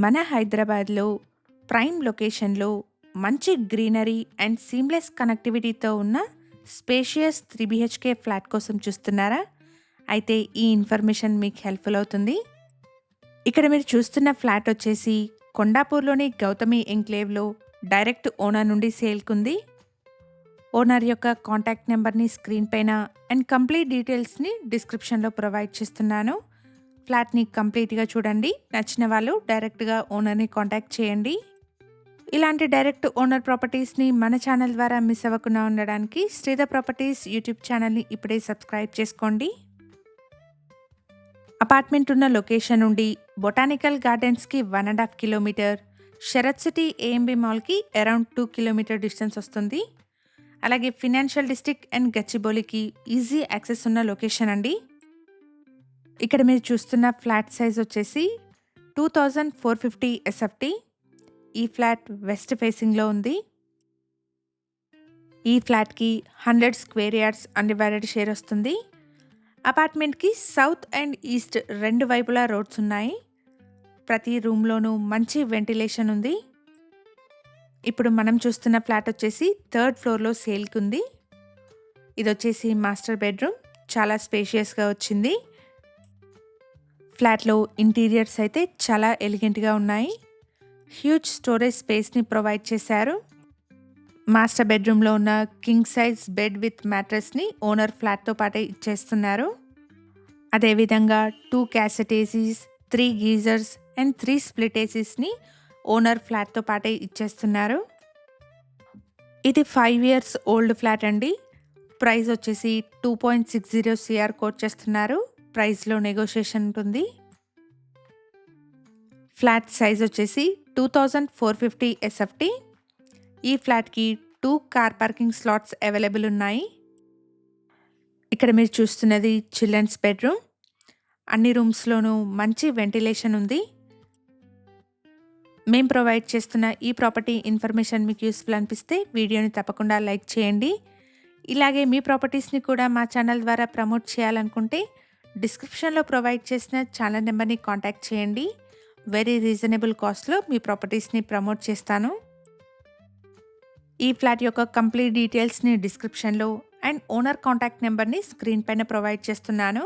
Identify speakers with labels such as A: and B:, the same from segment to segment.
A: మన హైదరాబాద్లో ప్రైమ్ లొకేషన్లో మంచి గ్రీనరీ అండ్ సీమ్లెస్ కనెక్టివిటీతో ఉన్న స్పేషియస్ 3 BHK ఫ్లాట్ కోసం చూస్తున్నారా? అయితే ఈ ఇన్ఫర్మేషన్ మీకు హెల్ప్ఫుల్ అవుతుంది. ఇక్కడ మీరు చూస్తున్న ఫ్లాట్ వచ్చేసి కొండాపూర్లోని గౌతమి ఎంక్లేవ్లో డైరెక్ట్ ఓనర్ నుండి సేల్కుంది. ఓనర్ యొక్క కాంటాక్ట్ నెంబర్ని స్క్రీన్ పైన అండ్ కంప్లీట్ డీటెయిల్స్ని డిస్క్రిప్షన్లో ప్రొవైడ్ చేస్తున్నాను. ఫ్లాట్ని కంప్లీట్గా చూడండి. నచ్చిన వాళ్ళు డైరెక్ట్గా ఓనర్ని కాంటాక్ట్ చేయండి. ఇలాంటి డైరెక్ట్ ఓనర్ ప్రాపర్టీస్ని మన ఛానల్ ద్వారా మిస్ అవ్వకుండా ఉండడానికి శ్రీధర్ ప్రాపర్టీస్ యూట్యూబ్ ఛానల్ని ఇప్పుడే సబ్స్క్రైబ్ చేసుకోండి. అపార్ట్మెంట్ ఉన్న లొకేషన్ నుండి బొటానికల్ గార్డెన్స్కి 1.5 కిలోమీటర్, శరత్ సిటీ ఏఎంబి మాల్కి అరౌండ్ 2 కిలోమీటర్ డిస్టెన్స్ వస్తుంది. అలాగే ఫినాన్షియల్ డిస్ట్రిక్ట్ అండ్ గచ్చిబౌలికి ఈజీ యాక్సెస్ ఉన్న లొకేషన్ అండి. ఇక్కడ మీరు చూస్తున్న ఫ్లాట్ సైజ్ వచ్చేసి 2450 SFT. ఈ ఫ్లాట్ వెస్ట్ ఫేసింగ్లో ఉంది. ఈ ఫ్లాట్కి 100 స్క్వేర్ యార్డ్స్ అన్డివైడెడ్ షేర్ వస్తుంది. అపార్ట్మెంట్కి సౌత్ అండ్ ఈస్ట్ రెండు వైపులా రోడ్స్ ఉన్నాయి. ప్రతి రూమ్లోనూ మంచి వెంటిలేషన్ ఉంది. ఇప్పుడు మనం చూస్తున్న ఫ్లాట్ వచ్చేసి 3rd ఫ్లోర్లో సేల్కి ఉంది. ఇది వచ్చేసి మాస్టర్ బెడ్రూమ్, చాలా స్పేషియస్గా వచ్చింది. ఫ్లాట్లో ఇంటీరియర్స్ అయితే చాలా ఎలిగెంట్గా ఉన్నాయి. హ్యూజ్ స్టోరేజ్ స్పేస్ని ప్రొవైడ్ చేశారు. మాస్టర్ బెడ్రూమ్లో ఉన్న కింగ్ సైజ్ బెడ్ విత్ మ్యాట్రెస్ని ఓనర్ ఫ్లాట్తో పాటే ఇచ్చేస్తున్నారు. అదేవిధంగా 2 cassette ACs, 3 geysers and 3 split ఏసీస్ని ఓనర్ ఫ్లాట్తో పాటే ఇచ్చేస్తున్నారు. ఇది 5 years ఓల్డ్ ఫ్లాట్ అండి. ప్రైస్ వచ్చేసి 2.60 CR కోట్ చేస్తున్నారు. ప్రైస్లో నెగోషియేషన్ ఉంటుంది. ఫ్లాట్ సైజ్ వచ్చేసి 2450 SFT. ఈ ఫ్లాట్కి 2 కార్ పార్కింగ్ స్లాట్స్ అవైలబుల్ ఉన్నాయి. ఇక్కడ మీరు చూస్తున్నది చిల్డ్రన్స్ బెడ్రూమ్. అన్ని రూమ్స్లోనూ మంచి వెంటిలేషన్ ఉంది. మేము ప్రొవైడ్ చేస్తున్న ఈ ప్రాపర్టీ ఇన్ఫర్మేషన్ మీకు యూస్ఫుల్ అనిపిస్తే వీడియోని తప్పకుండా లైక్ చేయండి. ఇలాగే మీ ప్రాపర్టీస్ని కూడా మా ఛానల్ ద్వారా ప్రమోట్ చేయాలనుకుంటే డిస్క్రిప్షన్లో ప్రొవైడ్ చేసిన ఛానల్ నెంబర్ని కాంటాక్ట్ చేయండి. వెరీ రీజనబుల్ కాస్ట్లో మీ ప్రాపర్టీస్ని ప్రమోట్ చేస్తాను. ఈ ఫ్లాట్ యొక్క కంప్లీట్ డీటెయిల్స్ని డిస్క్రిప్షన్లో అండ్ ఓనర్ కాంటాక్ట్ నెంబర్ని స్క్రీన్ పైన ప్రొవైడ్ చేస్తున్నాను.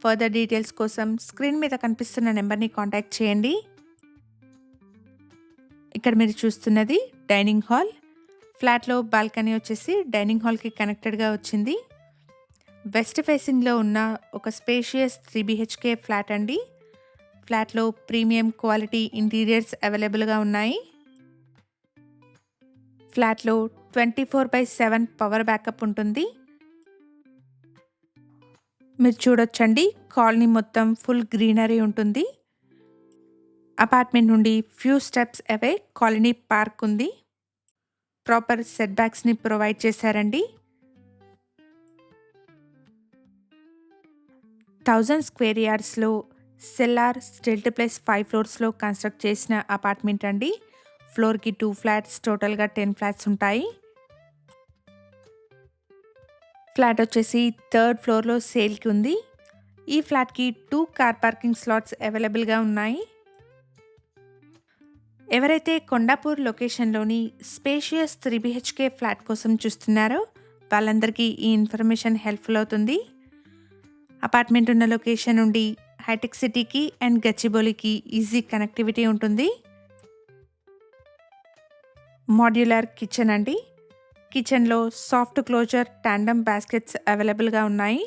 A: ఫర్దర్ డీటెయిల్స్ కోసం స్క్రీన్ మీద కనిపిస్తున్న నెంబర్ని కాంటాక్ట్ చేయండి. ఇక్కడ మీరు చూస్తున్నది డైనింగ్ హాల్. ఫ్లాట్లో బాల్కనీ వచ్చేసి డైనింగ్ హాల్కి కనెక్టెడ్గా వచ్చింది. వెస్ట్ ఫేసింగ్లో ఉన్న ఒక స్పేషియస్ 3 BHK ఫ్లాట్ అండి. ఫ్లాట్లో ప్రీమియం క్వాలిటీ ఇంటీరియర్స్ అవైలబుల్గా ఉన్నాయి. ఫ్లాట్లో 24/7 పవర్ బ్యాకప్ ఉంటుంది. మీరు చూడొచ్చండి, కాలనీ మొత్తం ఫుల్ గ్రీనరీ ఉంటుంది. అపార్ట్మెంట్ నుండి few steps away colony park ఉంది. ప్రాపర్ సెట్ బ్యాక్స్ని ప్రొవైడ్ చేశారండి. 1000 స్క్వేర్ యార్డ్స్లో సెల్లార్, స్టిల్ట్ ప్లస్ 5 ఫ్లోర్స్లో కన్స్ట్రక్ట్ చేసిన అపార్ట్మెంట్ అండి. ఫ్లోర్కి 2 ఫ్లాట్స్, టోటల్గా 10 ఫ్లాట్స్ ఉంటాయి. ఫ్లాట్ వచ్చేసి 3rd ఫ్లోర్లో సేల్కి ఉంది. ఈ ఫ్లాట్కి 2 కార్ పార్కింగ్ స్లాట్స్ అవైలబుల్గా ఉన్నాయి. ఎవరైతే కొండాపూర్ లొకేషన్లోని స్పేషియస్ 3 BHK ఫ్లాట్ కోసం చూస్తున్నారో వాళ్ళందరికీ ఈ ఇన్ఫర్మేషన్ హెల్ప్ఫుల్ అవుతుంది. అపార్ట్మెంట్ ఉన్న లొకేషన్ నుండి హైటెక్ సిటీకి అండ్ గచ్చిబౌలికి ఈజీ కనెక్టివిటీ ఉంటుంది. మాడ్యులర్ కిచెన్ అండి. కిచెన్లో సాఫ్ట్ క్లోజర్ టాండమ్ బాస్కెట్స్ అవైలబుల్గా ఉన్నాయి.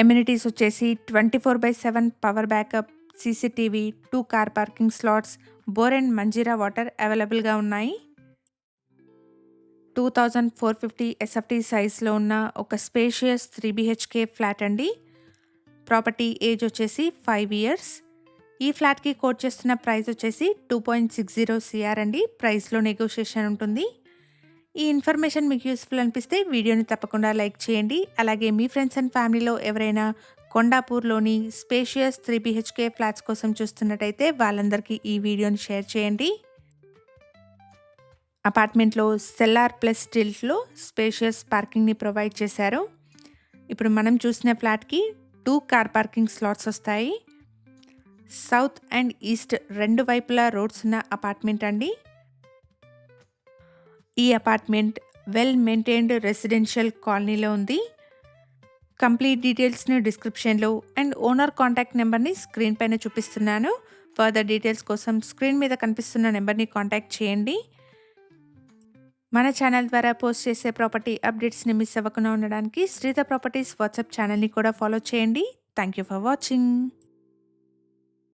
A: ఎమ్యూనిటీస్ వచ్చేసి 24/7 power backup, CCTV, 2 car parking slots, bore and Manjira water అవైలబుల్గా ఉన్నాయి. 2450 SFT సైజ్లో ఉన్న ఒక స్పేషియస్ 3 BHK ఫ్లాట్ అండి. ప్రాపర్టీ ఏజ్ వచ్చేసి 5 years. ఈ ఫ్లాట్కి కోట్ చేస్తున్న ప్రైస్ వచ్చేసి 2.60 CR అండి. ప్రైస్లో నెగోషియేషన్ ఉంటుంది. ఈ ఇన్ఫర్మేషన్ మీకు యూస్ఫుల్ అనిపిస్తే వీడియోని తప్పకుండా లైక్ చేయండి. అలాగే మీ ఫ్రెండ్స్ అండ్ ఫ్యామిలీలో ఎవరైనా కొండాపూర్లోని స్పేషియస్ 3 BHK ఫ్లాట్స్ కోసం చూస్తున్నట్టయితే వాళ్ళందరికీ ఈ వీడియోని షేర్ చేయండి. అపార్ట్మెంట్లో సెల్లార్ ప్లస్ స్టిల్ట్లో స్పేషియస్ పార్కింగ్ని ప్రొవైడ్ చేశారు. ఇప్పుడు మనం చూసిన ఫ్లాట్కి 2 కార్ పార్కింగ్ స్లాట్స్ వస్తాయి. సౌత్ అండ్ ఈస్ట్ 2 వైపులా రోడ్స్ ఉన్న అపార్ట్మెంట్ అండి. ఈ అపార్ట్మెంట్ వెల్ మెయింటైన్డ్ రెసిడెన్షియల్ కాలనీలో ఉంది. కంప్లీట్ డీటెయిల్స్‌ని డిస్క్రిప్షన్‌లో అండ్ ఓనర్ కాంటాక్ట్ నెంబర్‌ని స్క్రీన్ పైన చూపిస్తున్నాను. ఫర్దర్ డీటెయిల్స్ కోసం స్క్రీన్ మీద కనిపిస్తున్న నెంబర్‌ని కాంటాక్ట్ చేయండి. మన ఛానల్ ద్వారా పోస్ట్ చేసే ప్రాపర్టీ అప్డేట్స్‌ని మిస్ అవ్వకుండా ఉండడానికి శ్రీధర్ ప్రాపర్టీస్ వాట్సాప్ ఛానల్‌ని కూడా ఫాలో చేయండి. Thank you for watching.